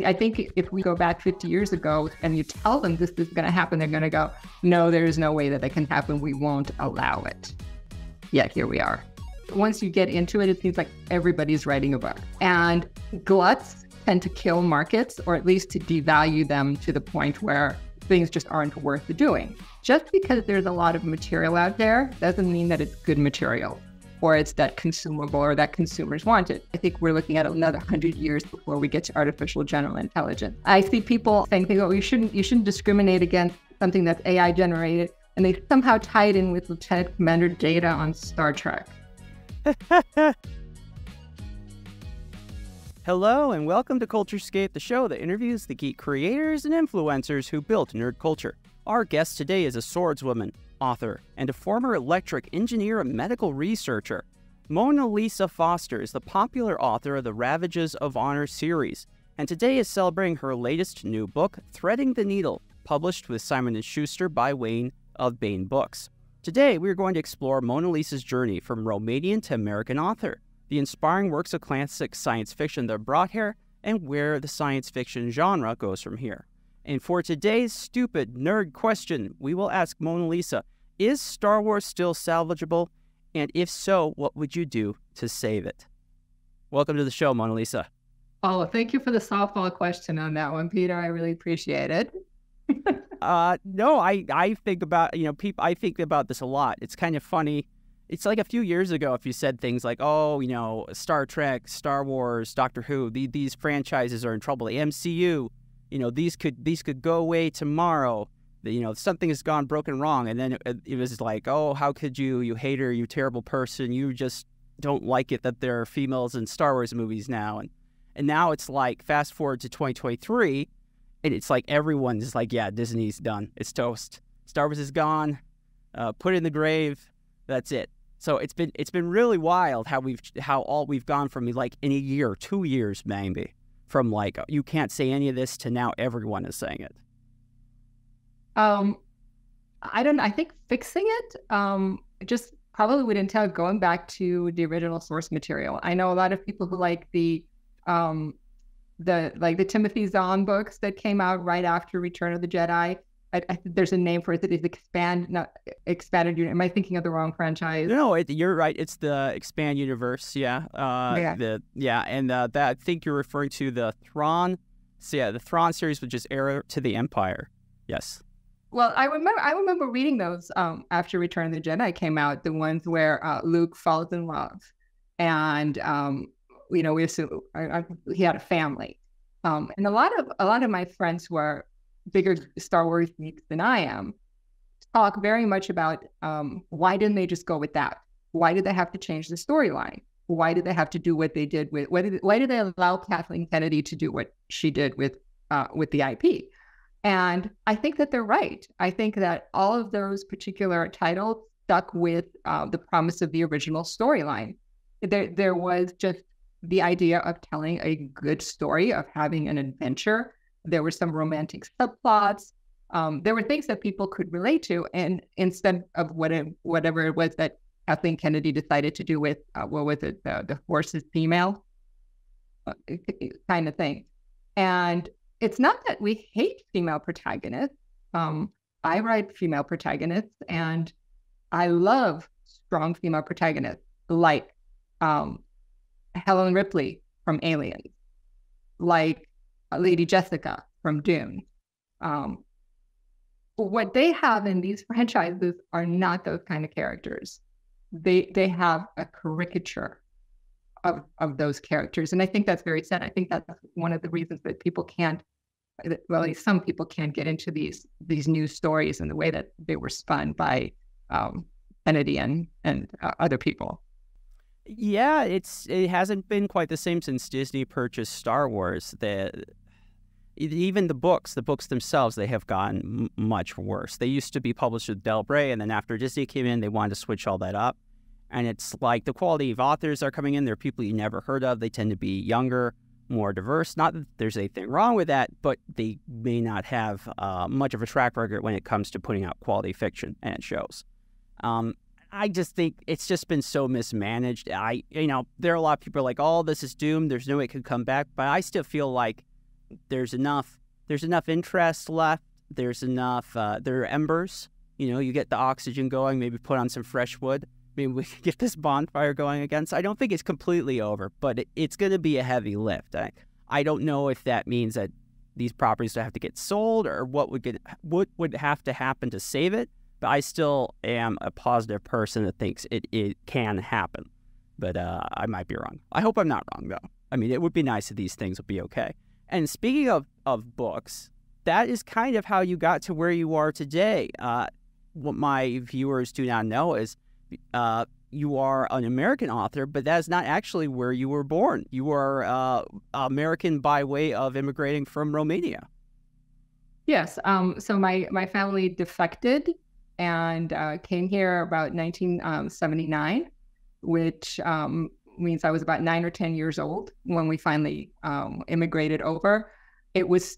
I think if we go back 50 years ago and you tell them this is going to happen, they're going to go, no, there is no way that can happen. We won't allow it. Yet here we are. Once you get into it, it seems like everybody's writing a book. And gluts tend to kill markets, or at least to devalue them to the point where things just aren't worth doing. Just because there's a lot of material out there doesn't mean that it's good material, or it's that consumable, or that consumers want it. I think we're looking at another 100 years before we get to artificial general intelligence. I see people saying, oh, you shouldn't discriminate against something that's AI generated, and they somehow tie it in with Lieutenant Commander Data on Star Trek. Hello and welcome to CultureScape, the show that interviews the geek creators and influencers who built nerd culture. Our guest today is a swordswoman, author, and a former electric engineer and medical researcher. MonaLisa Foster is the popular author of the Ravages of Honor series, and today is celebrating her latest new book, Threading the Needle, published with Simon & Schuster by Wayne of Baen Books. Today, we are going to explore MonaLisa's journey from Romanian to American author, the inspiring works of classic science fiction that brought her, and where the science fiction genre goes from here. And for today's stupid nerd question, we will ask MonaLisa, is Star Wars still salvageable? And if so, what would you do to save it? Welcome to the show, MonaLisa. Oh, thank you for the softball question on that one, Peter. I really appreciate it. No, I think about, I think about this a lot. It's kind of funny. It's like a few years ago, if you said things like, oh, Star Trek, Star Wars, Doctor Who, these franchises are in trouble. The MCU, these could go away tomorrow. Something has gone broken wrong. And then it was like, oh, how could you hater, you terrible person. You just don't like it that there are females in Star Wars movies now. And now it's like, fast forward to 2023, and it's like everyone is like, yeah, Disney's done. It's toast. Star Wars is gone. Put it in the grave. That's it. So it's been really wild how we've gone from like in a year, 2 years maybe, from like you can't say any of this to now everyone is saying it. I think fixing it just probably would entail going back to the original source material. I know a lot of people who like the Timothy Zahn books that came out right after Return of the Jedi. I think there's a name for it that is expanded. Am I thinking of the wrong franchise? No, you're right. It's the Expand Universe. Yeah. And I think you're referring to the Thrawn. So yeah, the Thrawn series, which is Heir to the Empire. Yes. Well, I remember reading those after Return of the Jedi came out. The ones where Luke falls in love, and we assume he had a family, and a lot of my friends who are bigger Star Wars geeks than I am talk very much about why didn't they just go with that? Why did they have to change the storyline? Why did they have to do what they did with? Why did they allow Kathleen Kennedy to do what she did with the IP? And I think that they're right. I think that all of those particular titles stuck with the promise of the original storyline. There was just the idea of telling a good story, of having an adventure. There were some romantic subplots. There were things that people could relate to, and instead of whatever it was that Kathleen Kennedy decided to do with the Force's female kind of thing. And it's not that we hate female protagonists. I write female protagonists, and I love strong female protagonists like Helen Ripley from Aliens, like Lady Jessica from Dune. What they have in these franchises are not those kind of characters. They have a caricature of those characters, and I think that's very sad. I think that's one of the reasons that people can't, well, at least some people can't get into these new stories in the way that they were spun by Kennedy and other people. Yeah, it hasn't been quite the same since Disney purchased Star Wars. Even the books themselves, they have gotten much worse. They used to be published with Del Bray, and then after Disney came in, they wanted to switch all that up. And it's like the quality of authors are coming in. They're people you never heard of. They tend to be younger, more diverse. Not that there's anything wrong with that, but they may not have much of a track record when it comes to putting out quality fiction, and it shows. I just think it's just been so mismanaged. There are a lot of people like, oh, this is doomed. There's no way it could come back. But I still feel like there's enough interest left. There's enough. There are embers. You get the oxygen going. Maybe put on some fresh wood. Maybe we can get this bonfire going again. So I don't think it's completely over, but it's going to be a heavy lift. I don't know if that means that these properties have to get sold or what would have to happen to save it. But I still am a positive person that thinks it can happen. But I might be wrong. I hope I'm not wrong, though. I mean, it would be nice if these things would be okay. And speaking of books, that is kind of how you got to where you are today. What my viewers do not know is you are an American author, but that is not actually where you were born. You are American by way of immigrating from Romania. Yes. So my family defected and came here about 1979, which means I was about 9 or 10 years old when we finally immigrated over. It was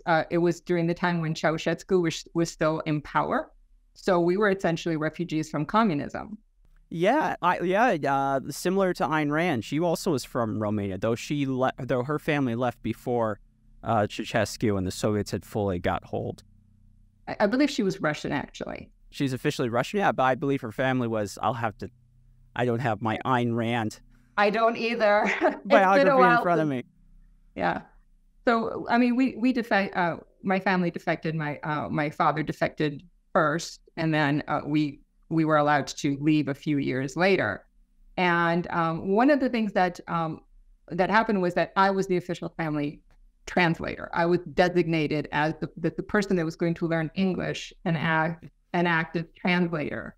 during the time when Ceausescu was still in power. So we were essentially refugees from communism. Yeah, similar to Ayn Rand. She also was from Romania, though her family left before Ceausescu and the Soviets had fully got hold. I believe she was Russian, actually. She's officially Russian, yeah, but I believe her family was. I don't have my Ayn Rand. I don't either. Biography in front of me. Yeah. So I mean, we defect. My family defected. My father defected first, and then we were allowed to leave a few years later. And one of the things that happened was that I was the official family translator. I was designated as the person that was going to learn English and act as translator.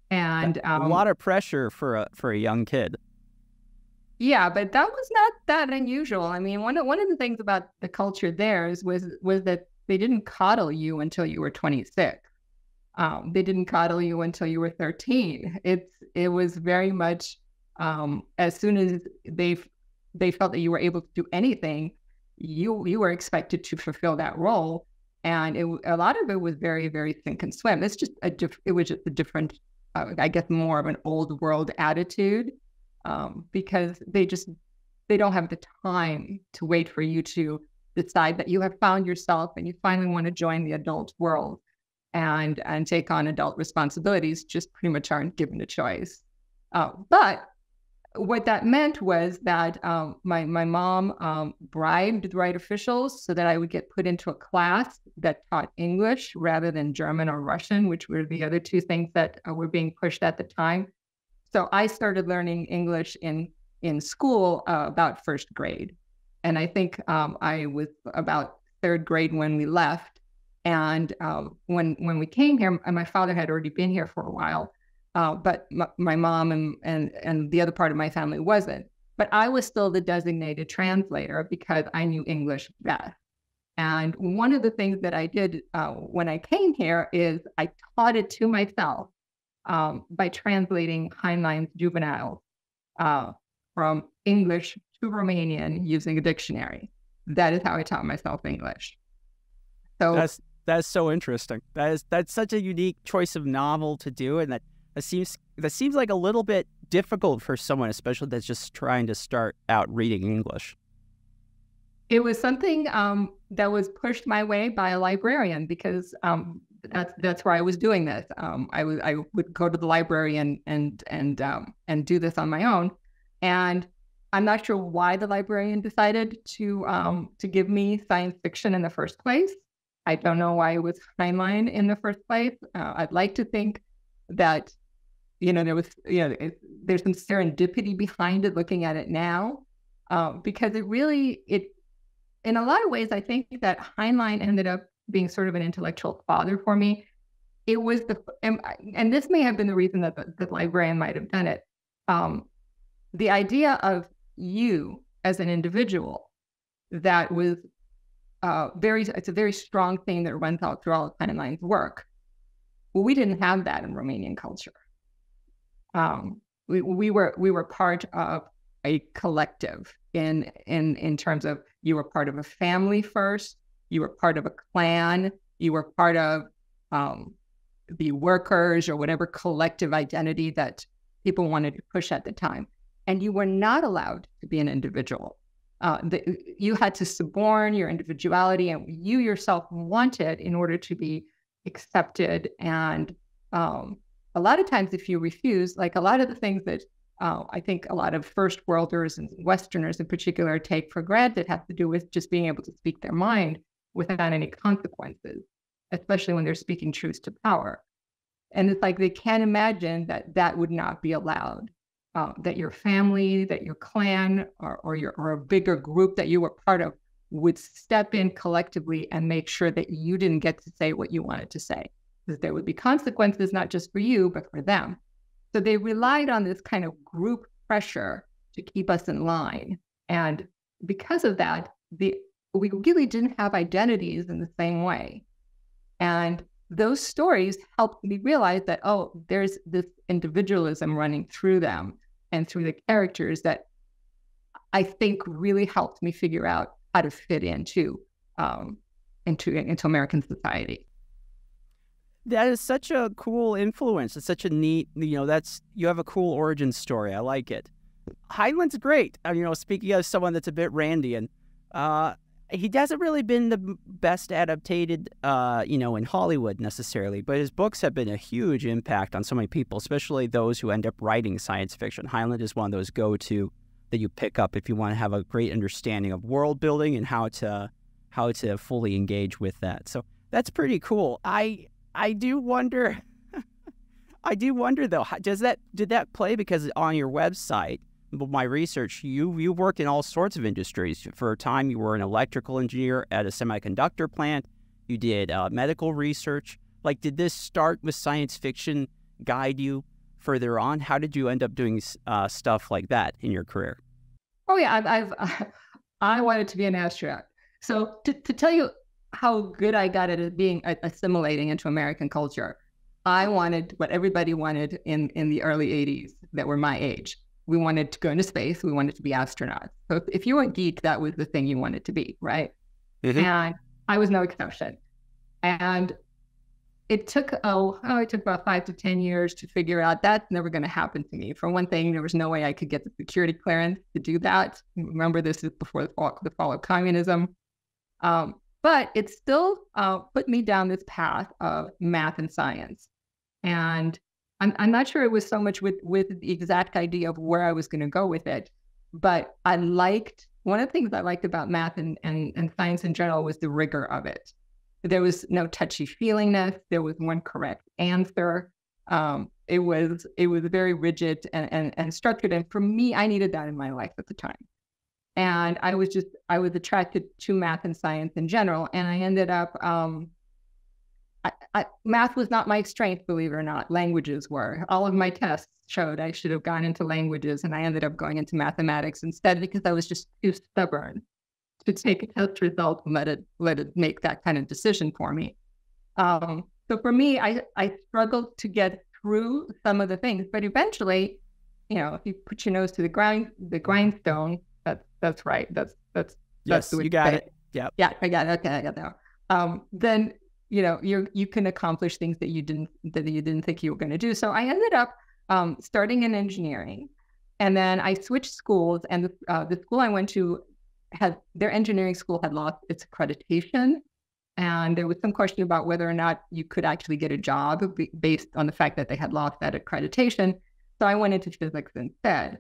And a lot of pressure for a young kid. Yeah, but that was not that unusual. I mean, one of the things about the culture there was that they didn't coddle you until you were 26. They didn't coddle you until you were 13. It was very much as soon as they felt that you were able to do anything, you were expected to fulfill that role. And a lot of it was very, very sink and swim. It was just a different, I guess, more of an old world attitude, because they don't have the time to wait for you to decide that you have found yourself and you finally want to join the adult world and take on adult responsibilities. Just pretty much aren't given a choice. But what that meant was that my mom bribed the right officials so that I would get put into a class that taught English rather than German or Russian, which were the other two things that were being pushed at the time. So I started learning English in school about first grade. And I think I was about third grade when we left. And when we came here, and my father had already been here for a while, but my mom and the other part of my family wasn't. But I was still the designated translator because I knew English best. And one of the things that I did when I came here is I taught it to myself by translating Heinlein's Juveniles from English to Romanian using a dictionary. That is how I taught myself English. So that's so interesting. That's such a unique choice of novel to do, and that seems like a little bit difficult for someone, especially that's just trying to start out reading English. It was something that was pushed my way by a librarian because that's where I was doing this. I would go to the library and do this on my own, and I'm not sure why the librarian decided to give me science fiction in the first place. I don't know why it was Heinlein in the first place. I'd like to think that there was there's some serendipity behind it looking at it now, because it in a lot of ways I think that Heinlein ended up being sort of an intellectual father for me. It was and this may have been the reason that the librarian might have done it. The idea of you as an individual, that was it's a very strong thing that runs out through all of Heinlein's work. Well, we didn't have that in Romanian culture. We were part of a collective in terms of you were part of a family first, you were part of a clan, you were part of the workers or whatever collective identity that people wanted to push at the time. And you were not allowed to be an individual. You had to suborn your individuality and you yourself wanted in order to be accepted. And a lot of times if you refuse, like a lot of the things that I think a lot of first worlders and Westerners in particular take for granted have to do with just being able to speak their mind without any consequences, especially when they're speaking truth to power. And it's like they can't imagine that that would not be allowed, that your family, that your clan, or a bigger group that you were part of would step in collectively and make sure that you didn't get to say what you wanted to say, that there would be consequences, not just for you, but for them. So they relied on this kind of group pressure to keep us in line. And because of that, we really didn't have identities in the same way. And those stories helped me realize that, oh, there's this individualism running through them and through the characters that I think really helped me figure out how to fit into American society. That is such a cool influence. It's such a neat, you have a cool origin story. I like it. Heinlein's great. Speaking as someone that's a bit Randian, he hasn't really been the best adapted, in Hollywood necessarily, but his books have been a huge impact on so many people, especially those who end up writing science fiction. Heinlein is one of those go-to that you pick up if you want to have a great understanding of world building and how to fully engage with that. So that's pretty cool. I do wonder though, did that play, because on your website, my research, you worked in all sorts of industries. For a time, you were an electrical engineer at a semiconductor plant. You did medical research. Like, did this start with science fiction, guide you further on? How did you end up doing stuff like that in your career? Oh yeah, I wanted to be an astronaut. So to tell you how good I got at being assimilating into American culture, I wanted what everybody wanted in the early 80s that were my age. We wanted to go into space. We wanted to be astronauts. So if you were a geek, that was the thing you wanted to be, right? Mm-hmm. And I was no exception. And it took about 5 to 10 years to figure out that's never going to happen to me. For one thing, there was no way I could get the security clearance to do that. Remember, this is before the fall of communism. But it still put me down this path of math and science. And I'm not sure it was so much with the exact idea of where I was going to go with it, but one of the things I liked about math and science in general was the rigor of it. There was no touchy-feelingness. There was one correct answer. It was very rigid and structured. And for me, I needed that in my life at the time. And I was attracted to math and science in general. And I ended up, math was not my strength, believe it or not. Languages were. All of my tests showed I should have gone into languages, and I ended up going into mathematics instead because I was just too stubborn to take a test result and let it make that kind of decision for me. So for me, I struggled to get through some of the things, but eventually, if you put your nose to the grindstone, that's right. That's yes, you got it. Yeah, I got it. Okay, I got that. Then you can accomplish things that you didn't think you were going to do. So I ended up starting in engineering, and then I switched schools. And the school I went to their engineering school had lost its accreditation, and there was some question about whether or not you could actually get a job based on the fact that they had lost that accreditation. So I went into physics instead.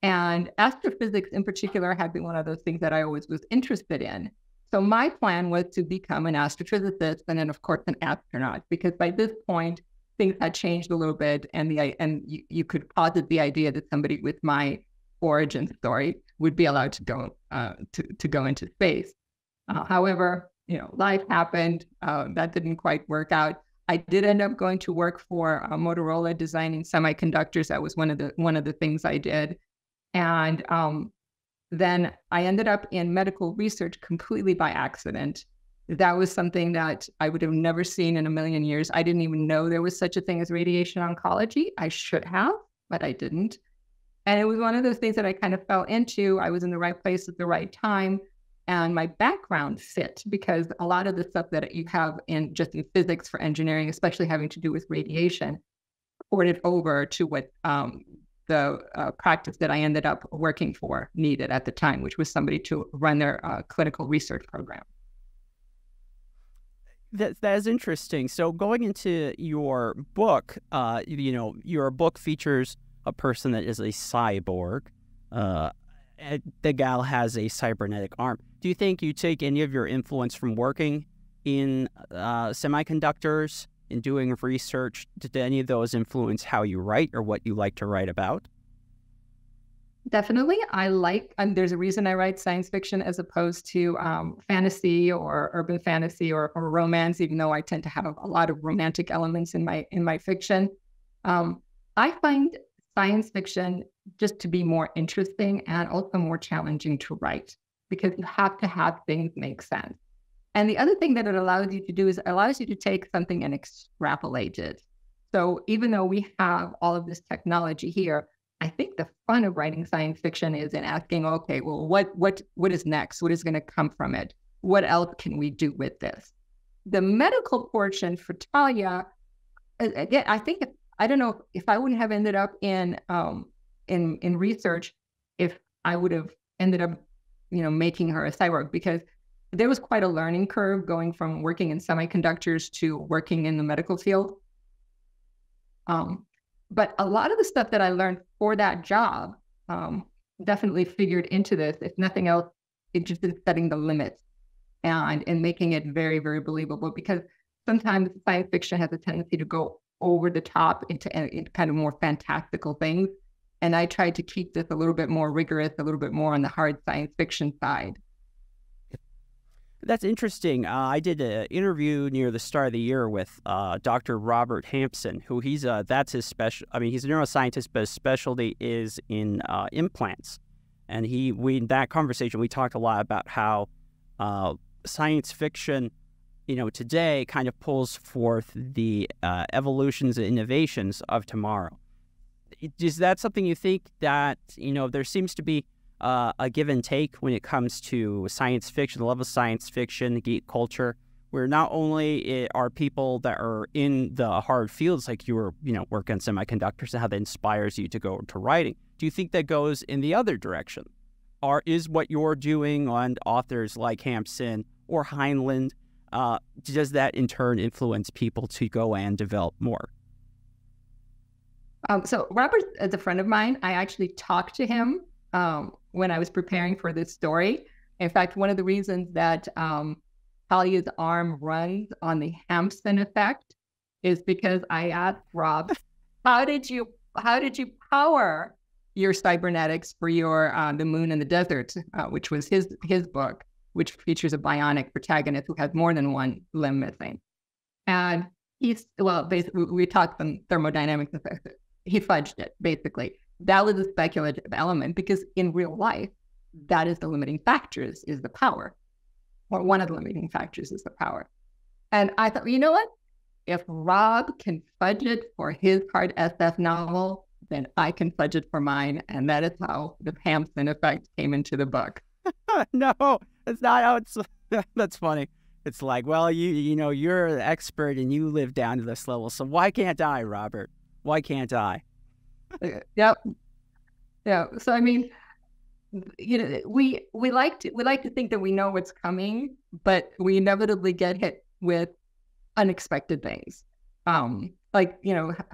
And astrophysics in particular had been one of those things that I always was interested in. So my plan was to become an astrophysicist and then, of course, an astronaut, because by this point, things had changed a little bit. And you could posit the idea that somebody with my origin story would be allowed to go into space. However, life happened. That didn't quite work out. I did end up going to work for Motorola designing semiconductors. That was one of the things I did. And then I ended up in medical research completely by accident. That was something that I would have never seen in a million years. I didn't even know there was such a thing as radiation oncology. I should have, but I didn't. And it was one of those things that I kind of fell into. I was in the right place at the right time. And my background fit, because a lot of the stuff that you have in physics for engineering, especially having to do with radiation, ported over to what the practice that I ended up working for needed at the time, which was somebody to run their clinical research program. That is interesting. So going into your book, your book features a person that is a cyborg. The gal has a cybernetic arm. Do you think you take any of your influence from working in semiconductors, in doing research? Did any of those influence how you write or what you like to write about? Definitely. There's a reason I write science fiction as opposed to fantasy or urban fantasy or romance, even though I tend to have a lot of romantic elements in my fiction. I find science fiction just to be more interesting and also more challenging to write because you have to have things make sense. And the other thing that it allows you to do is it allows you to take something and extrapolate it. So even though we have all of this technology here, I think the fun of writing science fiction is in asking, okay, well, what is next? What is going to come from it? What else can we do with this? The medical portion for Talia, again, I don't know if I wouldn't have ended up in research if I would have ended up, making her a cyborg, because there was quite a learning curve going from working in semiconductors to working in the medical field. But a lot of the stuff that I learned for that job definitely figured into this. If nothing else, it just is setting the limits and making it very, very believable, because sometimes science fiction has a tendency to go over the top into kind of more fantastical things. And I tried to keep this a little bit more rigorous, a little bit more on the hard science fiction side. That's interesting. I did an interview near the start of the year with Dr. Robert Hampson, who that's his special. I mean, he's a neuroscientist, but his specialty is in implants. And in that conversation, we talked a lot about how science fiction, today kind of pulls forth the evolutions and innovations of tomorrow. Is that something you think that, there seems to be a give and take when it comes to science fiction, the level of science fiction, geek culture, where not only are people that are in the hard fields, like you were, work on semiconductors and how that inspires you to go to writing. Do you think that goes in the other direction? Or is what you're doing on authors like Hampson or Heinlein, does that in turn influence people to go and develop more? So Robert is a friend of mine. I actually talked to him when I was preparing for this story. In fact, one of the reasons that Talia's arm runs on the Hampson effect is because I asked Rob, how did you power your cybernetics for your The Moon and the Desert, which was his book, which features a bionic protagonist who has more than one limb missing. And basically, we talked on thermodynamics effects. He fudged it, basically. That was a speculative element because in real life, that is the limiting factors, is the power. Or one of the limiting factors is the power. And I thought, you know what? If Rob can fudge it for his hard SF novel, then I can fudge it for mine. And that is how the Hampson effect came into the book. No, it's not how it's... That's funny. It's like, well, you're an expert and you live down to this level. So why can't I, Robert? Why can't I? Yep. Yeah. So I mean, we like to think that we know what's coming, but we inevitably get hit with unexpected things. Like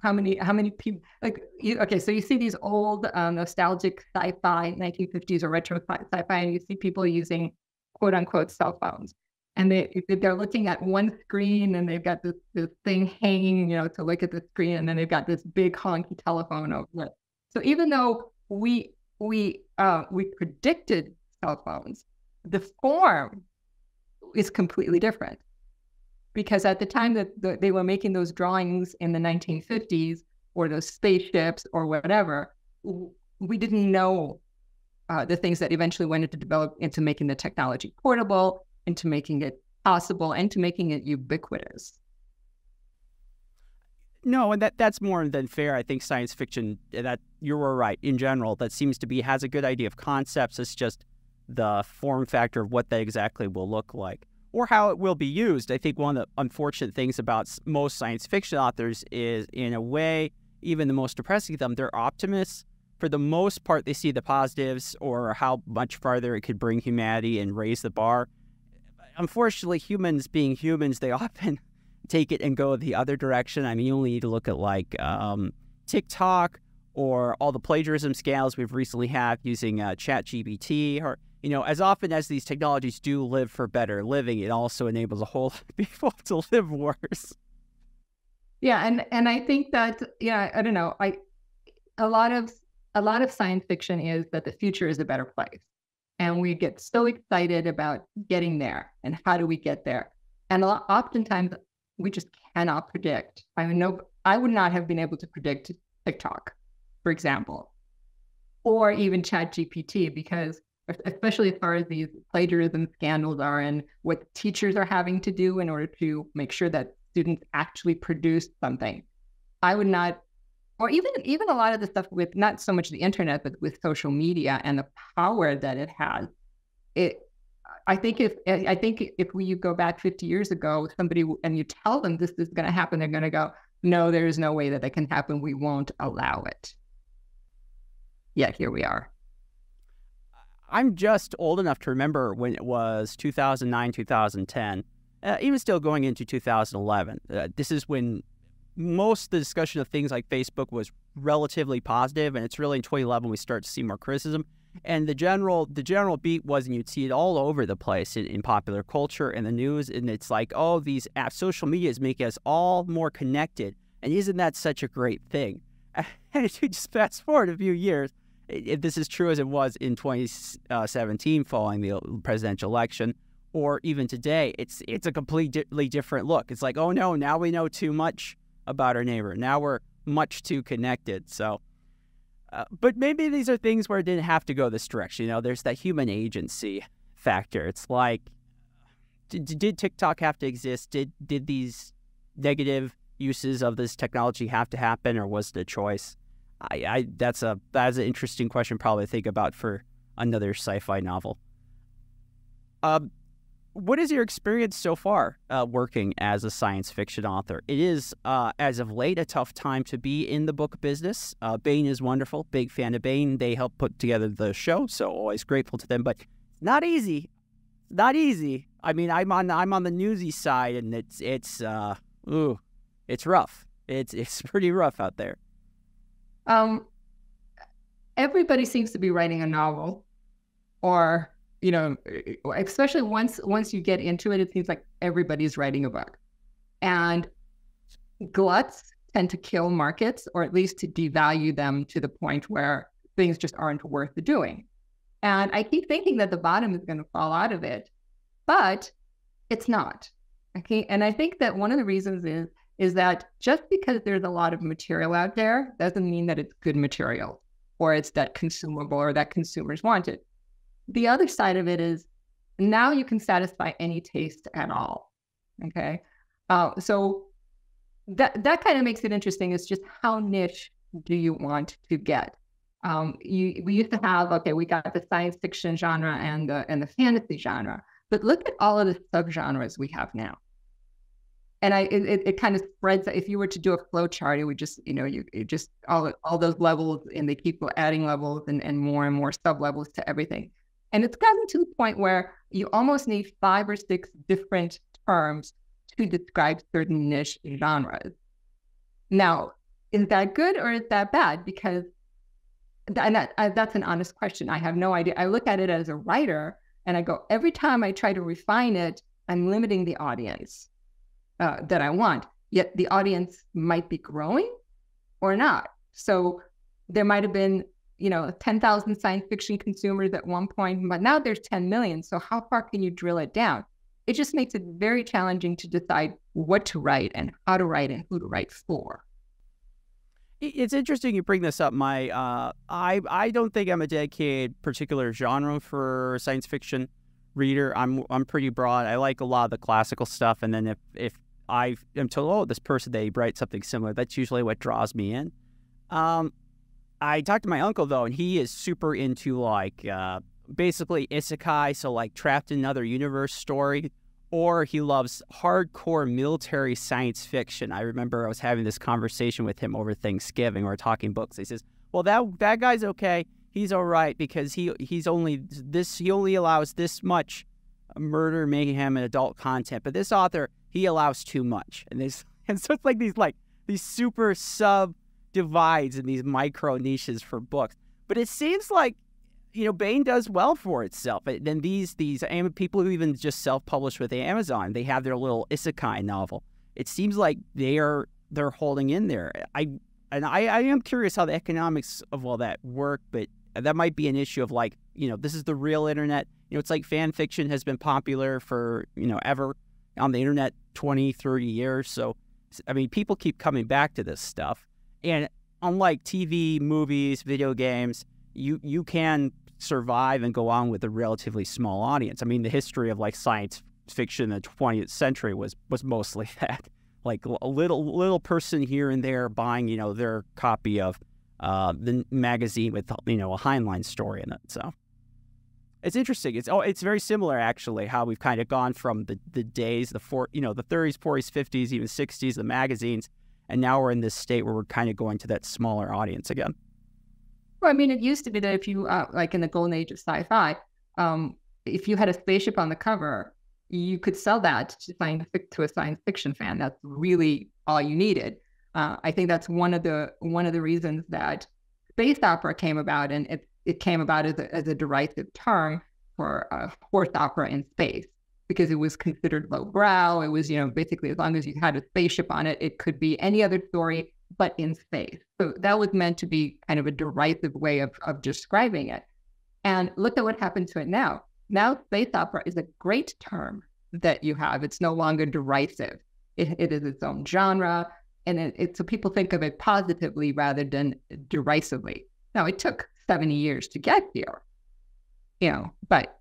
how many people okay, so you see these old nostalgic sci-fi 1950s or retro sci-fi, and you see people using quote unquote cell phones. And they're looking at one screen and they've got this thing hanging, to look at the screen, and then they've got this big honky telephone over it. So even though we predicted cell phones, the form is completely different. Because at the time that they were making those drawings in the 1950s, or those spaceships or whatever, we didn't know the things that eventually went into develop into making the technology portable, into making it possible, and to making it ubiquitous. No, and that's more than fair. I think science fiction, that you were right, in general, that seems to be, has a good idea of concepts. It's just the form factor of what that exactly will look like or how it will be used. I think one of the unfortunate things about most science fiction authors is, in a way, even the most depressing of them, they're optimists, for the most part, they see the positives or how much farther it could bring humanity and raise the bar. Unfortunately, humans being humans, they often take it and go the other direction. I mean, you only need to look at like TikTok or all the plagiarism scandals we've recently had using ChatGPT. Or, you know, as often as these technologies do live for better living, it also enables a whole lot of people to live worse. Yeah, and I think that, yeah, I don't know, a lot of science fiction is that the future is a better place. And we get so excited about getting there and how do we get there. And oftentimes we just cannot predict. I know I would not have been able to predict TikTok, for example, or even ChatGPT, because especially as far as these plagiarism scandals are and what teachers are having to do in order to make sure that students actually produce something. I would not, or even a lot of the stuff with not so much the internet, but with social media and the power that it has. I think if you go back 50 years ago, somebody and you tell them this is going to happen, they're going to go, no, there is no way that can happen. We won't allow it. Yet here we are. I'm just old enough to remember when it was 2009, 2010, even still going into 2011. This is when most of the discussion of things like Facebook was relatively positive, and it's really in 2011 we start to see more criticism. And the general beat was, and you'd see it all over the place in popular culture and the news, and it's like, oh, these apps, social media is making us all more connected, and isn't that such a great thing? And if you just fast forward a few years, if this is true as it was in 2017 following the presidential election, or even today, it's a completely different look. It's like, oh no, now we know too much about our neighbor. Now we're much too connected. So, but maybe these are things where it didn't have to go this direction. You know, there's that human agency factor. It's like, did TikTok have to exist? Did these negative uses of this technology have to happen, or was it a choice? That's an interesting question probably to think about for another sci-fi novel. What is your experience so far working as a science fiction author? It is, as of late, a tough time to be in the book business. Bain is wonderful. Big fan of Bain. They helped put together the show, so always grateful to them. But not easy. Not easy. I mean, I'm on the newsy side, and it's rough. It's pretty rough out there. Everybody seems to be writing a novel, or, you know, especially once you get into it, it seems like everybody's writing a book. And gluts tend to kill markets, or at least to devalue them to the point where things just aren't worth the doing. And I keep thinking that the bottom is going to fall out of it, but it's not. Okay. And I think that one of the reasons is that just because there's a lot of material out there doesn't mean that it's good material, or it's that consumable, or that consumers want it. The other side of it is now you can satisfy any taste at all. Okay. So that kind of makes it interesting. Is just how niche do you want to get? We used to have, okay, we got the science fiction genre and the fantasy genre, but look at all of the subgenres we have now. And it kind of spreads. If you were to do a flow chart, it would just, you know, you just all those levels, and they keep adding levels and more sub levels to everything. And it's gotten to the point where you almost need 5 or 6 different terms to describe certain niche genres. Now, is that good or is that bad? Because that's an honest question. I have no idea. I look at it as a writer, and I go, every time I try to refine it, I'm limiting the audience that I want, yet the audience might be growing or not. So there might have been, you know, 10,000 science fiction consumers at one point, but now there's 10 million. So how far can you drill it down? It just makes it very challenging to decide what to write and how to write and who to write for. It's interesting you bring this up. I don't think I'm a dedicated particular genre for science fiction reader. I'm pretty broad. I like a lot of the classical stuff, and then if I am told, oh, this person, they write something similar, that's usually what draws me in. I talked to my uncle, though, and he is super into, like, basically isekai, so, like, trapped in another universe story, or he loves hardcore military science fiction. I remember I was having this conversation with him over Thanksgiving. We were talking books. He says, well, that guy's okay. He's all right because he only allows this much murder, mayhem, and adult content. But this author, he allows too much. And so it's like these super sub divides and these micro niches for books. But it seems like, Baen does well for itself. And then these people who even just self-publish with Amazon, they have their little isekai novel. It seems like they're holding in there. I am curious how the economics of all that work, but that might be an issue of this is the real internet. It's like fan fiction has been popular for, ever on the internet, 20, 30 years. So, I mean, people keep coming back to this stuff. And unlike TV, movies, video games, you can survive and go on with a relatively small audience. I mean, the history of science fiction in the 20th century was mostly that. Like a little person here and there buying, their copy of the magazine with, a Heinlein story in it. So it's interesting. It's very similar, actually, how we've kind of gone from the days, the 30s, 40s, 50s, even 60s, the magazines, and now we're in this state where we're kind of going to that smaller audience again. Well, I mean, it used to be that if you, in the golden age of sci-fi, if you had a spaceship on the cover, you could sell that to a science fiction fan. That's really all you needed. I think that's one of the reasons that space opera came about, and it came about as a derisive term for a horse opera in space, because it was considered lowbrow. It was, basically, as long as you had a spaceship on it, it could be any other story but in space. So that was meant to be kind of a derisive way of describing it. And look at what happened to it now. Now, space opera is a great term that you have. It's no longer derisive. It is its own genre. And so people think of it positively rather than derisively. Now, it took 70 years to get here, but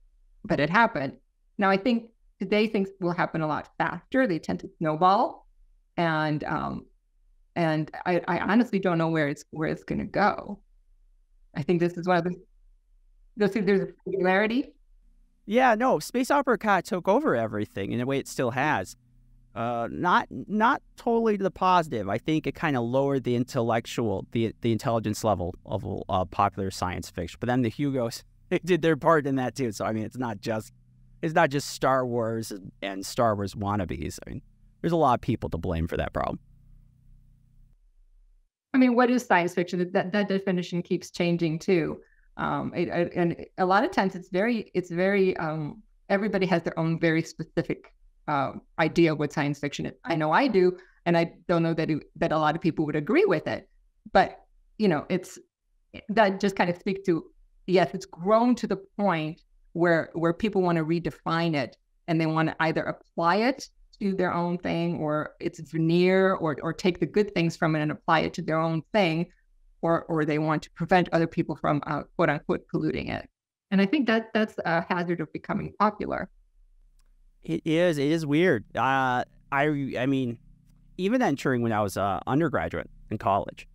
it happened. Now, I think today things will happen a lot faster. They tend to snowball. And I honestly don't know where it's going to go. I think this is one of there's a singularity. Yeah, no, space opera kind of took over everything in a way it still has. Not totally to the positive. I think it kind of lowered the intelligence level of popular science fiction. But then the Hugos, they did their part in that too. So I mean, it's not just Star Wars and Star Wars wannabes. I mean, there's a lot of people to blame for that problem. I mean, what is science fiction? That definition keeps changing too. And a lot of times it's very everybody has their own very specific idea of what science fiction is. I know I do, and I don't know that a lot of people would agree with it. But that just kind of speaks to, yes, it's grown to the point where people want to redefine it, and they want to either apply it to their own thing, or it's veneer, or take the good things from it and apply it to their own thing, or they want to prevent other people from quote unquote polluting it. And I think that's a hazard of becoming popular. It is weird. I mean, even entering when I was undergraduate in college,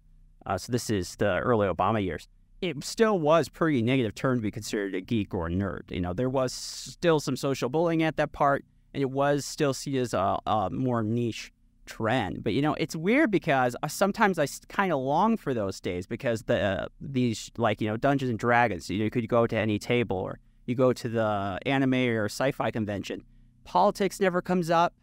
so this is the early Obama years, it still was pretty negative term to be considered a geek or a nerd. There was still some social bullying at that part, and it was still seen as a more niche trend. But it's weird because sometimes I kind of long for those days, because these Dungeons and Dragons, you could go to any table, or you go to the anime or sci-fi convention, politics never comes up.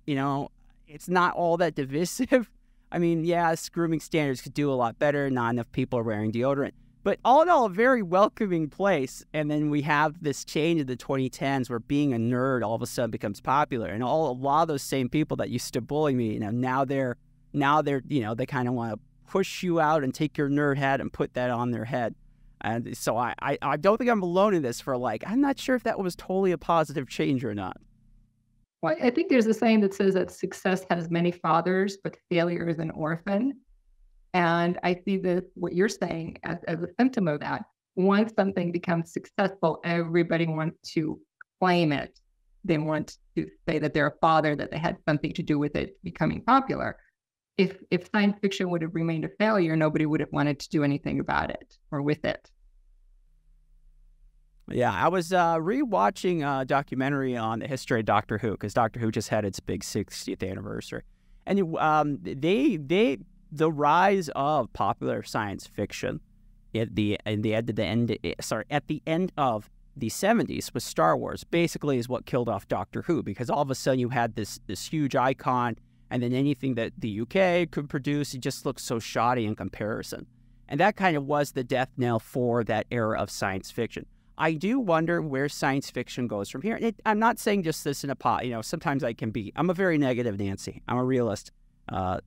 It's not all that divisive. I mean, yeah, grooming standards could do a lot better. Not enough people are wearing deodorant. But all in all, a very welcoming place. And then we have this change in the 2010s where being a nerd all of a sudden becomes popular. And a lot of those same people that used to bully me, now they're they kind of want to push you out and take your nerd hat and put that on their head. And so I don't think I'm alone in this. I'm not sure if that was totally a positive change or not. Well, I think there's a saying that says that success has many fathers, but failure is an orphan. And I see what you're saying as a symptom of that. Once something becomes successful, everybody wants to claim it. They want to say that they're a father, that they had something to do with it becoming popular. If science fiction would have remained a failure, nobody would have wanted to do anything about it or with it. Yeah, I was rewatching a documentary on the history of Doctor Who, because Doctor Who just had its big 60th anniversary. And the rise of popular science fiction at the end of the 70s with Star Wars, basically is what killed off Doctor Who, because all of a sudden you had this huge icon, and then anything that the UK could produce, it just looked so shoddy in comparison. And that kind of was the death knell for that era of science fiction. I do wonder where science fiction goes from here. I'm not saying just this in a pot. Sometimes I'm a very negative Nancy. I'm a realist. I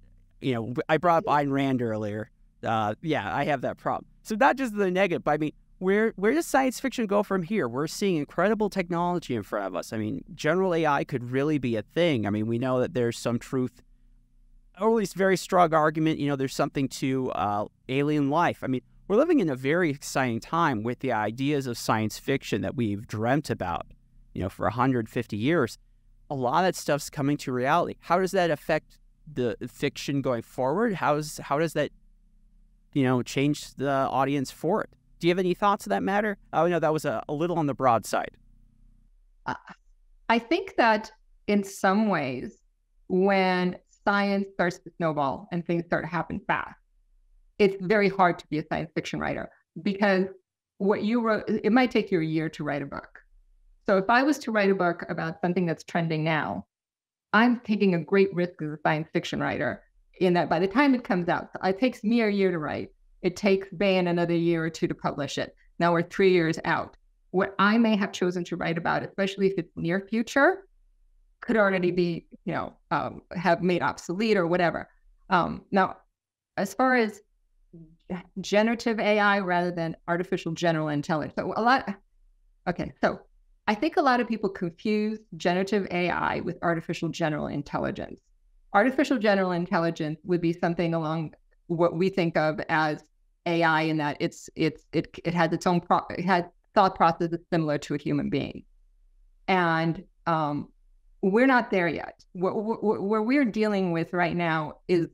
brought up Ayn Rand earlier. I have that problem. So not just the negative, but I mean, where does science fiction go from here? We're seeing incredible technology in front of us. I mean, general AI could really be a thing. I mean, we know that there's some truth, or at least very strong argument, there's something to alien life. I mean, we're living in a very exciting time with the ideas of science fiction that we've dreamt about, for 150 years. A lot of that stuff's coming to reality. How does that affect the fiction going forward? How does that, change the audience for it? Do you have any thoughts on that matter? Oh, no, that was a little on the broad side. I think that in some ways, when science starts to snowball and things start to happen fast, it's very hard to be a science fiction writer, because what you wrote, it might take you a year to write a book. So if I was to write a book about something that's trending now, I'm taking a great risk as a science fiction writer, in that by the time it comes out, it takes me a year to write. It takes Bain another year or two to publish it. Now we're 3 years out. What I may have chosen to write about, especially if it's near future, could already be, have made obsolete or whatever. Now, as far as generative AI rather than artificial general intelligence, so I think a lot of people confuse generative AI with artificial general intelligence. Artificial general intelligence would be something along what we think of as AI, in that it has its own it has thought processes similar to a human being, and we're not there yet. What we're dealing with right now is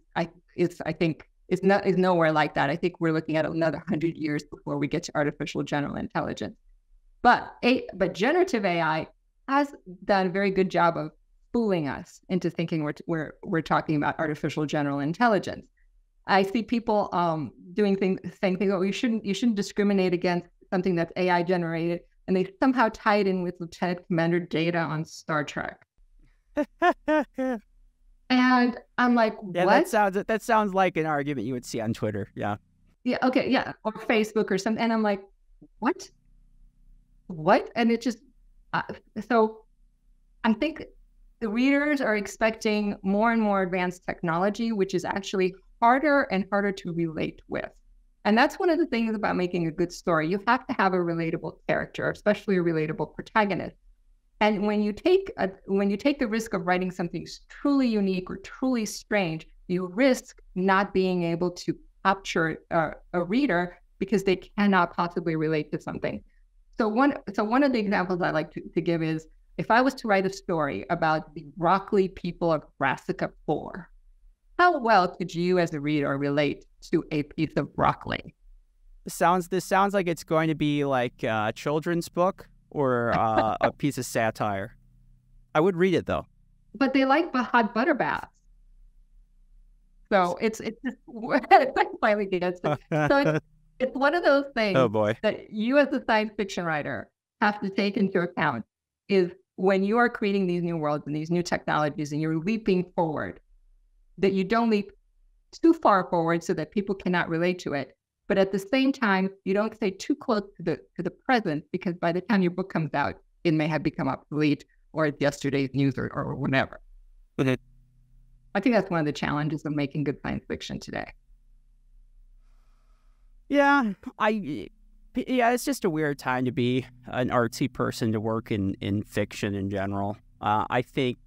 nowhere like that. I think we're looking at another 100 years before we get to artificial general intelligence. But generative AI has done a very good job of fooling us into thinking we're talking about artificial general intelligence. I see people saying things, oh, you shouldn't discriminate against something that's AI generated, and they somehow tie it in with Lieutenant Commander Data on Star Trek. And I'm like, yeah, what? That sounds like an argument you would see on Twitter. Yeah. Yeah. Okay. Yeah. Or Facebook or something. And I'm like, what? And it just, so I think the readers are expecting more and more advanced technology, which is actually harder and harder to relate with. And that's one of the things about making a good story. You have to have a relatable character, especially a relatable protagonist. And when you take the risk of writing something truly unique or truly strange, you risk not being able to capture a reader because they cannot possibly relate to something. So one of the examples I like to give is, if I was to write a story about the broccoli people of Brassica 4, how well could you as a reader relate to a piece of broccoli? This sounds like it's going to be like a children's book or a piece of satire. I would read it though. But they like hot butter baths. So it's just finally gets it. So it's one of those things that you as a science fiction writer have to take into account, is when you are creating these new worlds and these new technologies and you're leaping forward, that you don't leap too far forward so that people cannot relate to it. But at the same time, you don't stay too close to the present, because by the time your book comes out, it may have become obsolete or it's yesterday's news or whatever. I think that's one of the challenges of making good science fiction today. Yeah, it's just a weird time to be an artsy person, to work in fiction in general. I think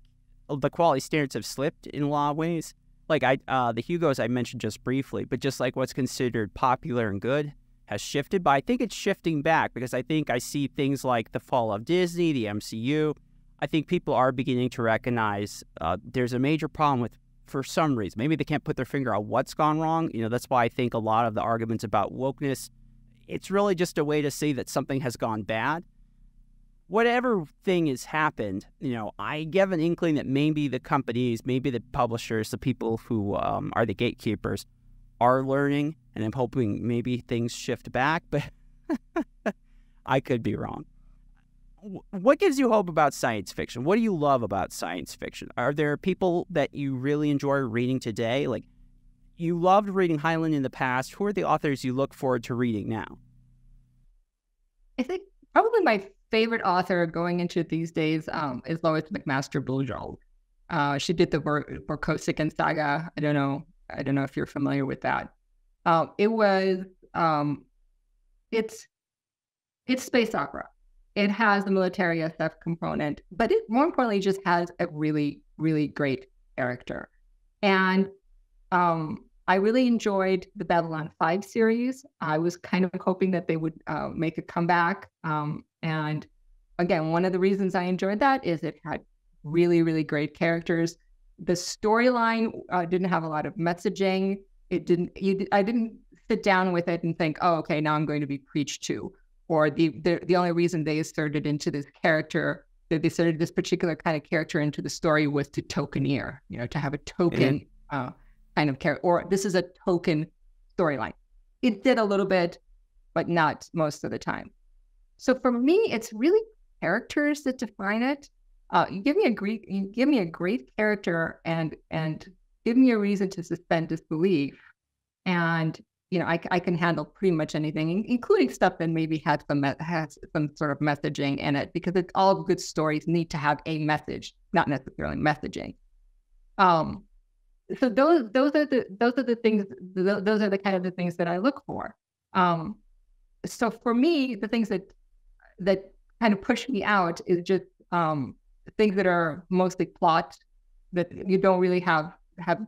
the quality standards have slipped in a lot of ways. Like the Hugos I mentioned just briefly, but just like what's considered popular and good has shifted. But I think it's shifting back, because I think I see things like the fall of Disney, the MCU. I think people are beginning to recognize there's a major problem with, for some reason, maybe they can't put their finger on what's gone wrong. That's why I think a lot of the arguments about wokeness, it's really just a way to say that something has gone bad. Whatever thing has happened, I give an inkling that maybe the companies, maybe the publishers, the people who are the gatekeepers, are learning, and I'm hoping maybe things shift back, but I could be wrong. What gives you hope about science fiction? What do you love about science fiction? Are there people that you really enjoy reading today? Like, you loved reading Heinlein in the past. Who are the authors you look forward to reading now? I think probably my favorite author going into these days is Lois McMaster-Bujold. She did the Vorkosigan saga. I don't know if you're familiar with that. It's space opera. It has the military SF component, but it more importantly just has a really, really great character. And I really enjoyed the Babylon 5 series. I was kind of hoping that they would make a comeback. And again, one of the reasons I enjoyed that is it had really, really great characters. The storyline didn't have a lot of messaging. I didn't sit down with it and think, oh, okay, now I'm going to be preached to. Or the only reason they inserted into this character, that they inserted this particular kind of character into the story was to tokeneer, to have a token kind of character, or this is a token storyline. It did a little bit, but not most of the time. So for me, it's really characters that define it. You give me a great character and give me a reason to suspend disbelief, and I can handle pretty much anything, including stuff that maybe has some sort of messaging in it, because all good stories need to have a message, not necessarily messaging. So those are the things. Those are the kind of the things that I look for. So for me, the things that kind of push me out is just things that are mostly plot, that you don't really have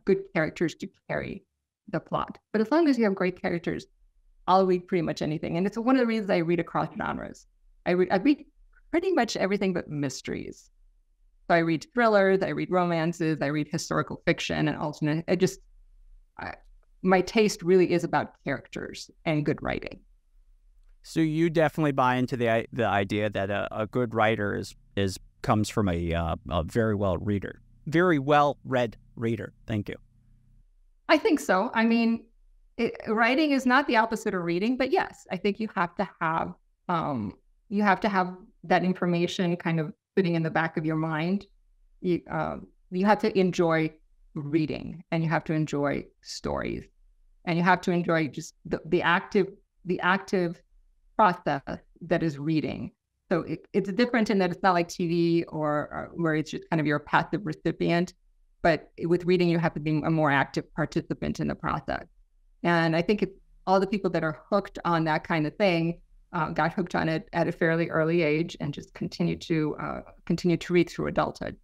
good characters to carry the plot. But as long as you have great characters, I'll read pretty much anything. And it's one of the reasons I read across genres. I read pretty much everything but mysteries. So I read thrillers, I read romances, I read historical fiction and alternate. My taste really is about characters and good writing. So you definitely buy into the idea that a good writer comes from a very well read reader. Thank you. I think so. I mean, writing is not the opposite of reading, but yes, I think you have to have that information kind of sitting in the back of your mind. You have to enjoy reading, and you have to enjoy stories, and you have to enjoy just the active process that is reading. So it's different in that it's not like TV or where it's just kind of you're a passive recipient. But with reading, you have to be a more active participant in the process. And I think all the people that are hooked on that kind of thing got hooked on it at a fairly early age and just continue to read through adulthood.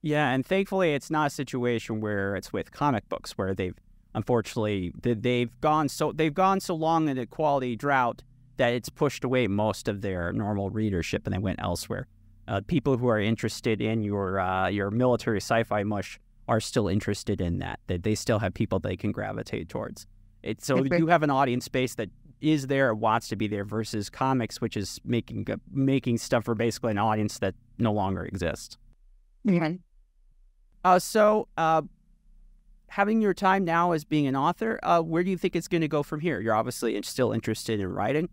Yeah, and thankfully, it's not a situation where it's with comic books where they've gone so long in a quality drought that it's pushed away most of their normal readership and they went elsewhere. People who are interested in your military sci-fi mush are still interested in that. They still have people they can gravitate towards. So you have an audience base that is there, wants to be there, versus comics, which is making stuff for basically an audience that no longer exists. Yeah. So having your time now as being an author, where do you think it's going to go from here? You're obviously still interested in writing.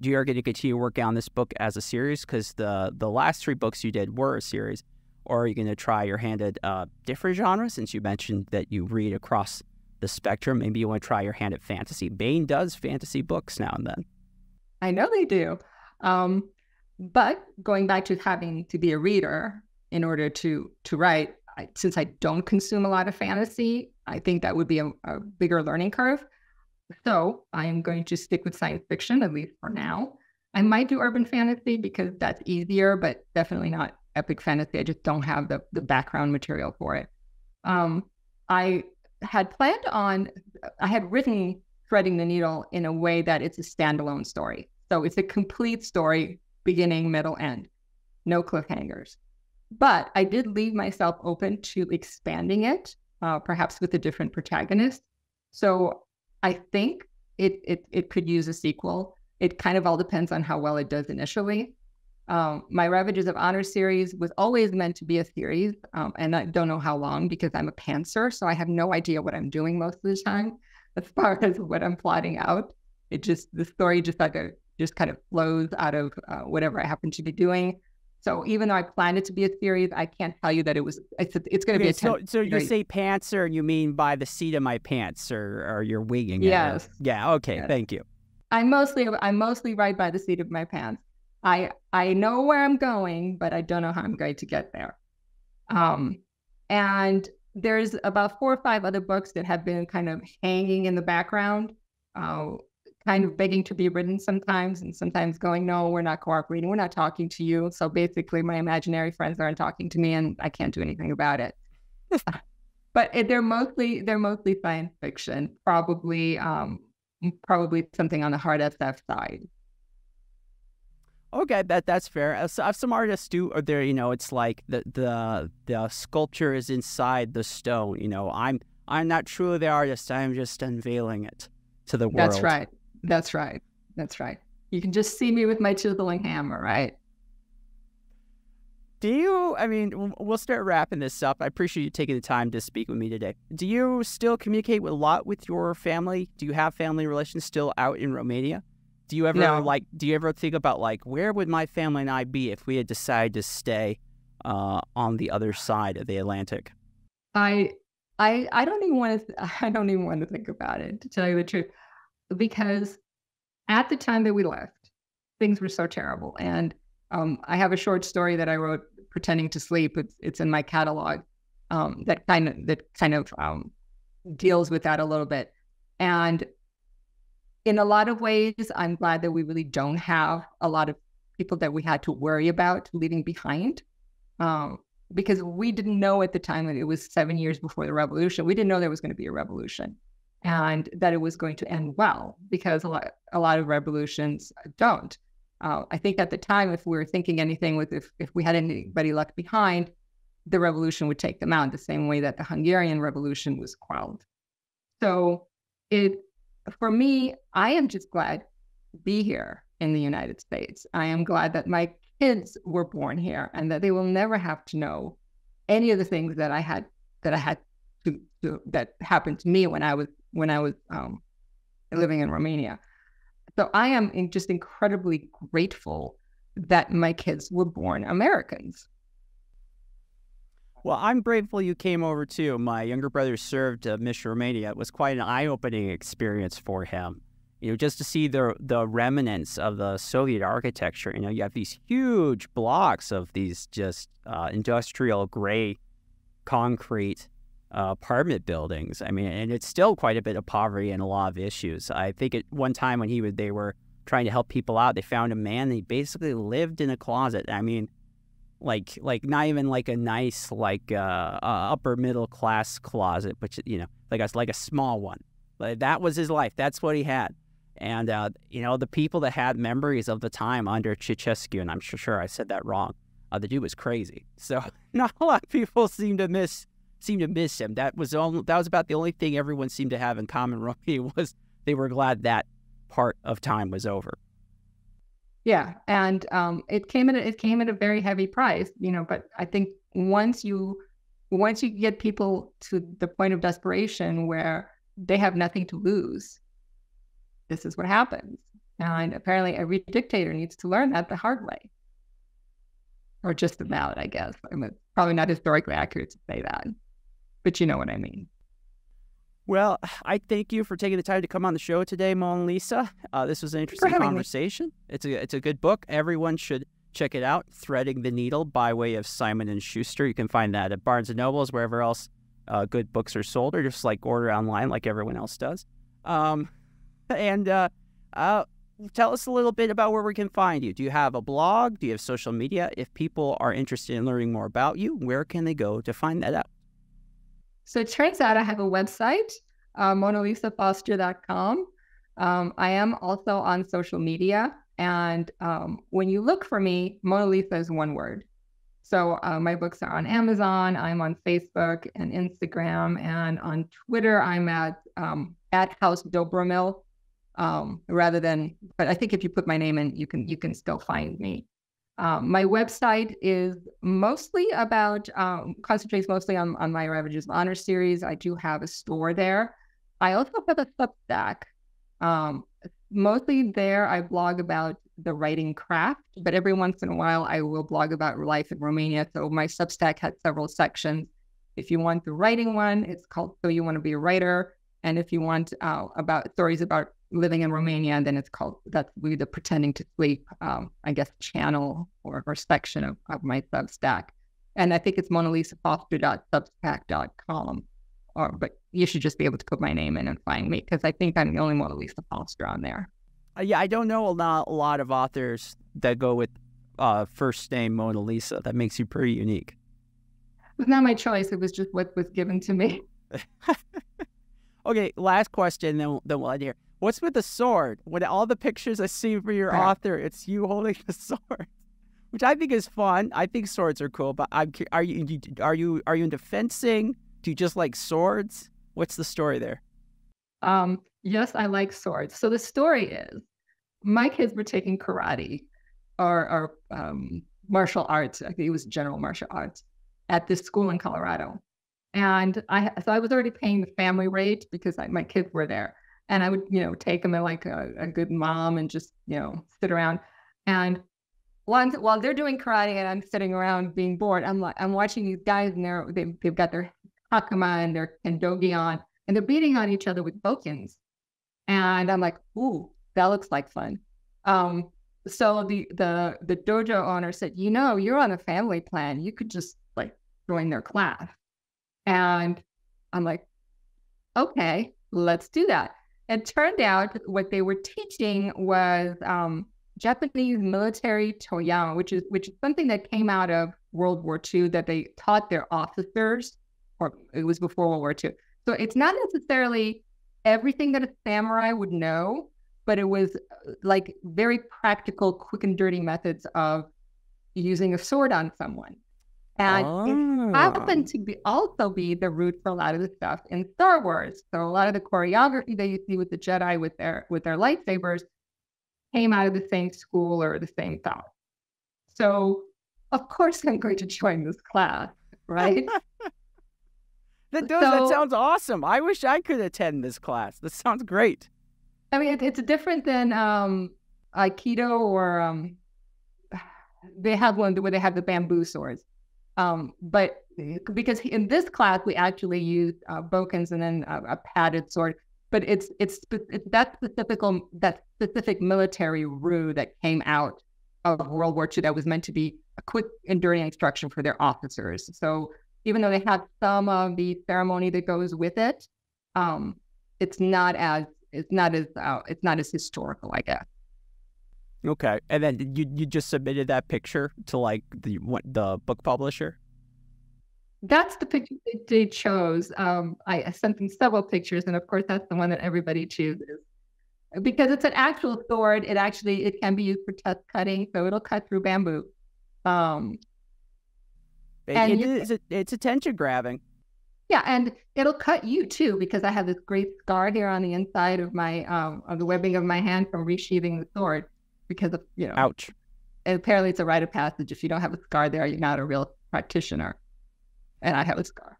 You are going to continue working on this book as a series, because the last 3 books you did were a series, or are you going to try your hand at different genres, since you mentioned that you read across the spectrum? Maybe you want to try your hand at fantasy. Baen does fantasy books now and then. I know they do. But going back to having to be a reader in order to write, since I don't consume a lot of fantasy, I think that would be a bigger learning curve. So I am going to stick with science fiction, at least for now. I might do urban fantasy because that's easier, but definitely not epic fantasy. I just don't have the background material for it. I had written Threading the Needle in a way that it's a standalone story. So it's a complete story, beginning, middle, end, no cliffhangers. But I did leave myself open to expanding it, perhaps with a different protagonist. So I think it could use a sequel. It kind of all depends on how well it does initially. My Ravages of Honor series was always meant to be a series, and I don't know how long because I'm a pantser, so I have no idea what I'm doing most of the time as far as what I'm plotting out. The story just kind of flows out of whatever I happen to be doing. So even though I planned it to be a series, I can't tell you that it's going to be a 10. So you say pantser, and you mean by the seat of my pants, or you're wigging yes. it? Yeah. Okay. Yes. Thank you. I'm mostly right by the seat of my pants. I know where I'm going, but I don't know how I'm going to get there. And there's about 4 or 5 other books that have been kind of hanging in the background, kind of begging to be written sometimes, and sometimes going, no, we're not cooperating, we're not talking to you. So basically, my imaginary friends aren't talking to me, and I can't do anything about it. But they're mostly science fiction, probably something on the hard SF side. Okay, that's fair. Some artists do, or there, it's like the sculpture is inside the stone. I'm not truly the artist. I'm just unveiling it to the world. That's right. You can just see me with my chiseling hammer, right? We'll start wrapping this up. I appreciate you taking the time to speak with me today. Do you still communicate a lot with your family? Do you have family relations still out in Romania? Do you ever think about where would my family and I be if we had decided to stay on the other side of the Atlantic? I don't even want to think about it, to tell you the truth, because at the time that we left, things were so terrible. And I have a short story that I wrote, Pretending to Sleep. It's in my catalog, that kind of deals with that a little bit. And in a lot of ways, I'm glad that we really don't have a lot of people that we had to worry about leaving behind, because we didn't know at the time that it was 7 years before the revolution. We didn't know there was going to be a revolution and that it was going to end well, because a lot of revolutions don't. I think at the time, if we were thinking anything if we had anybody left behind, the revolution would take them out the same way that the Hungarian Revolution was quelled. So for me, I am just glad to be here in the United States. I am glad that my kids were born here and that they will never have to know any of the things that that happened to me when I was living in Romania. So I am just incredibly grateful that my kids were born Americans. Well, I'm grateful you came over too. My younger brother served Mission Romania. It was quite an eye-opening experience for him. Just to see the remnants of the Soviet architecture. You have these huge blocks of these just industrial gray concrete apartment buildings. And it's still quite a bit of poverty and a lot of issues. I think at one time when they were trying to help people out, they found a man that he basically lived in a closet. Like not even like a nice upper middle class closet, but like a small one. That was his life. That's what he had. And the people that had memories of the time under Pischke, and I'm sure I said that wrong. The dude was crazy. So not a lot of people seem to miss him. That was about the only thing everyone seemed to have in common. Was they were glad that part of time was over. Yeah, and it came at a very heavy price, But I think once you get people to the point of desperation where they have nothing to lose, this is what happens. And apparently, every dictator needs to learn that the hard way, or just about, I guess. Probably not historically accurate to say that, but you know what I mean. Well, I thank you for taking the time to come on the show today, MonaLisa. This was an interesting conversation. It's a good book. Everyone should check it out. Threading the Needle by way of Simon & Schuster. You can find that at Barnes & Nobles, wherever else good books are sold, or just order online like everyone else does. Tell us a little bit about where we can find you. Do you have a blog? Do you have social media? If people are interested in learning more about you, where can they go to find that out? So it turns out I have a website, MonaLisaFoster.com. I am also on social media. And when you look for me, MonaLisa is one word. So my books are on Amazon. I'm on Facebook and Instagram. And on Twitter, I'm at House Dobromil. But I think if you put my name in, you can still find me. My website is mostly about, concentrates mostly on my Ravages of Honor series. I do have a store there. I also have a Substack. Mostly there, I blog about the writing craft, but every once in a while, I will blog about life in Romania. So my Substack has several sections. If you want the writing one, it's called So You Want to Be a Writer. And if you want about stories about living in Romania, then it's called, that's the Pretending to Sleep, I guess, channel or section of my Substack. And I think it's MonaLisaFoster.substack.com. But you should just be able to put my name in and find me, because I think I'm the only MonaLisa Foster on there. Yeah, I don't know a lot of authors that go with first name MonaLisa. That makes you pretty unique. It was not my choice. It was just what was given to me. Okay, last question, then we'll end here. What's with the sword? When all the pictures I see for your author, it's you holding the sword, which I think is fun. I think swords are cool, but are you into fencing? Do you just like swords? What's the story there? Yes, I like swords. So the story is, my kids were taking karate or martial arts. I think it was general martial arts at this school in Colorado. And I was already paying the family rate because my kids were there. And I would, take them like a good mom and just, sit around. And while they're doing karate and I'm sitting around being bored, I'm watching these guys and they've got their hakama and their kendogi on, and they're beating on each other with bokens. And I'm like, ooh, that looks like fun. So the dojo owner said, you're on a family plan. You could just like join their class. And I'm like, okay, let's do that. It turned out what they were teaching was Japanese military toyama, which is something that came out of World War II that they taught their officers, or it was before World War II. So it's not necessarily everything that a samurai would know, but it was like very practical, quick and dirty methods of using a sword on someone. And it happened to also be the root for a lot of the stuff in Star Wars. So a lot of the choreography that you see with the Jedi with their lightsabers came out of the same school or the same thought. So of course I'm going to join this class, right? That sounds awesome. I wish I could attend this class. This sounds great. I mean, it's different than Aikido or they have one where they have the bamboo swords. But because in this class, we actually use bokens and then a padded sword. But it's that specific military rule that came out of World War II that was meant to be a quick and dirty instruction for their officers. So even though they have some of the ceremony that goes with it, it's not as historical, I guess. Okay, and then you just submitted that picture to like the book publisher? That's the picture they chose. I sent them several pictures, and of course, that's the one that everybody chooses because it's an actual sword. It can be used for test cutting, so it'll cut through bamboo. It's attention grabbing. Yeah, and it'll cut you too because I have this great scar here on the inside of my of the webbing of my hand from resheathing the sword. Because of, ouch. Apparently it's a rite of passage. If you don't have a scar there, you're not a real practitioner. And I have a scar.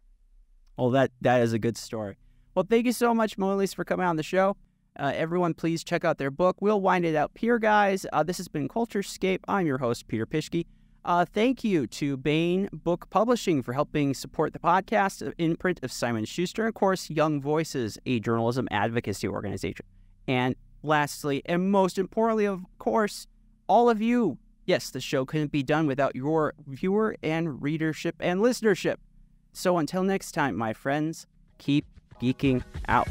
Well, that is a good story. Well, thank you so much, MonaLisa, for coming on the show. Everyone, please check out their book. We'll wind it out here, guys. This has been CultureScape. I'm your host, Peter Pischke. Thank you to Bain Book Publishing for helping support the podcast, imprint of Simon Schuster, and of course, Young Voices, a journalism advocacy organization. And lastly, and most importantly, of course, all of you. Yes, the show couldn't be done without your viewer and readership and listenership. So until next time, my friends, keep geeking out.